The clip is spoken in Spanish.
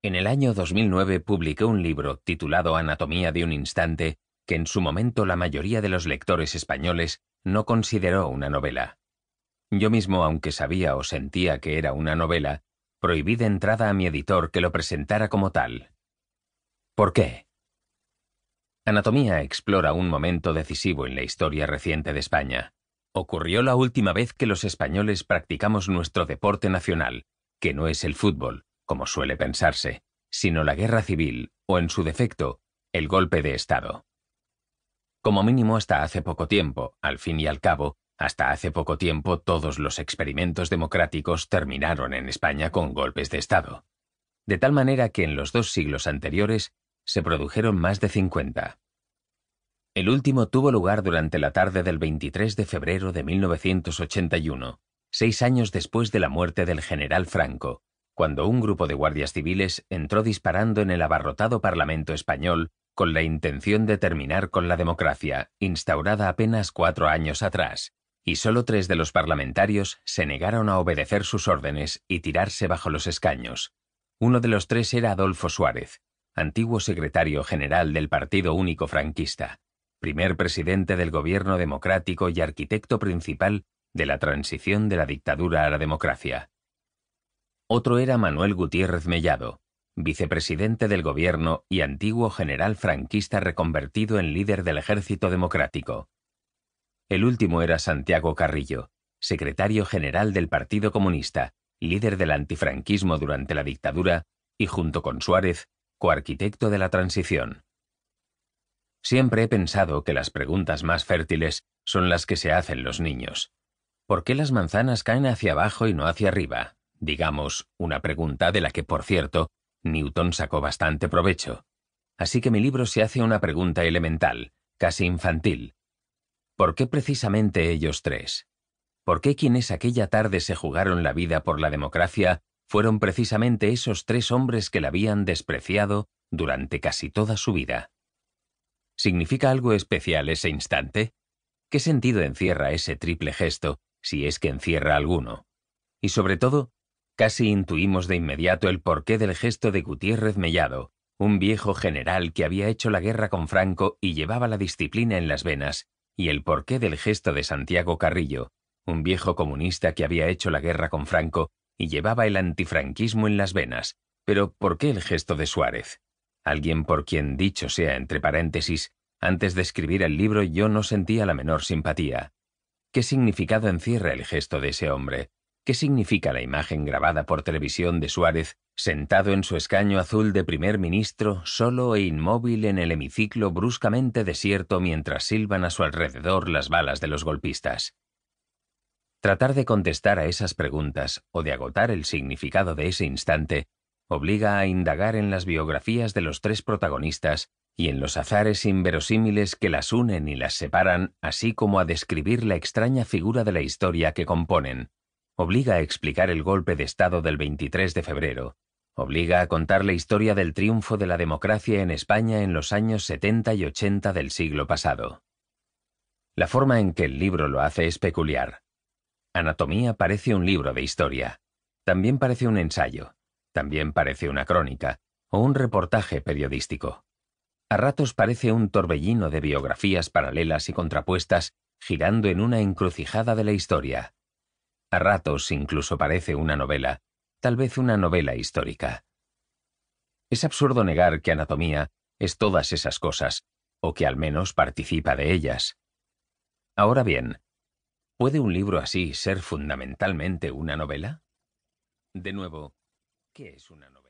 En el año 2009 publiqué un libro titulado Anatomía de un instante que en su momento la mayoría de los lectores españoles no consideró una novela. Yo mismo, aunque sabía o sentía que era una novela, prohibí de entrada a mi editor que lo presentara como tal. ¿Por qué? Anatomía explora un momento decisivo en la historia reciente de España. Ocurrió la última vez que los españoles practicamos nuestro deporte nacional, que no es el fútbol, como suele pensarse, sino la guerra civil, o en su defecto, el golpe de Estado. Como mínimo hasta hace poco tiempo, al fin y al cabo, hasta hace poco tiempo todos los experimentos democráticos terminaron en España con golpes de Estado. De tal manera que en los 2 siglos anteriores se produjeron más de 50. El último tuvo lugar durante la tarde del 23 de febrero de 1981, 6 años después de la muerte del general Franco, cuando un grupo de guardias civiles entró disparando en el abarrotado Parlamento español con la intención de terminar con la democracia, instaurada apenas 4 años atrás, y solo 3 de los parlamentarios se negaron a obedecer sus órdenes y tirarse bajo los escaños. Uno de los 3 era Adolfo Suárez, antiguo secretario general del Partido Único Franquista, primer presidente del gobierno democrático y arquitecto principal de la transición de la dictadura a la democracia. Otro era Manuel Gutiérrez Mellado, vicepresidente del gobierno y antiguo general franquista reconvertido en líder del Ejército Democrático. El último era Santiago Carrillo, secretario general del Partido Comunista, líder del antifranquismo durante la dictadura y, junto con Suárez, coarquitecto de la transición. Siempre he pensado que las preguntas más fértiles son las que se hacen los niños. ¿Por qué las manzanas caen hacia abajo y no hacia arriba? Digamos, una pregunta de la que, por cierto, Newton sacó bastante provecho. Así que mi libro se hace una pregunta elemental, casi infantil. ¿Por qué precisamente ellos 3? ¿Por qué quienes aquella tarde se jugaron la vida por la democracia fueron precisamente esos 3 hombres que la habían despreciado durante casi toda su vida? ¿Significa algo especial ese instante? ¿Qué sentido encierra ese triple gesto, si es que encierra alguno? Y sobre todo, casi intuimos de inmediato el porqué del gesto de Gutiérrez Mellado, un viejo general que había hecho la guerra con Franco y llevaba la disciplina en las venas, y el porqué del gesto de Santiago Carrillo, un viejo comunista que había hecho la guerra con Franco y llevaba el antifranquismo en las venas. Pero ¿por qué el gesto de Suárez? Alguien por quien, dicho sea entre paréntesis, antes de escribir el libro yo no sentía la menor simpatía. ¿Qué significado encierra el gesto de ese hombre? ¿Qué significa la imagen grabada por televisión de Suárez, sentado en su escaño azul de primer ministro, solo e inmóvil en el hemiciclo bruscamente desierto mientras silban a su alrededor las balas de los golpistas? Tratar de contestar a esas preguntas o de agotar el significado de ese instante obliga a indagar en las biografías de los 3 protagonistas y en los azares inverosímiles que las unen y las separan, así como a describir la extraña figura de la historia que componen. Obliga a explicar el golpe de Estado del 23 de febrero. Obliga a contar la historia del triunfo de la democracia en España en los años 70 y 80 del siglo pasado. La forma en que el libro lo hace es peculiar. Anatomía parece un libro de historia. También parece un ensayo. También parece una crónica o un reportaje periodístico. A ratos parece un torbellino de biografías paralelas y contrapuestas girando en una encrucijada de la historia. A ratos incluso parece una novela, tal vez una novela histórica. Es absurdo negar que Anatomía es todas esas cosas, o que al menos participa de ellas. Ahora bien, ¿puede un libro así ser fundamentalmente una novela? De nuevo, ¿qué es una novela?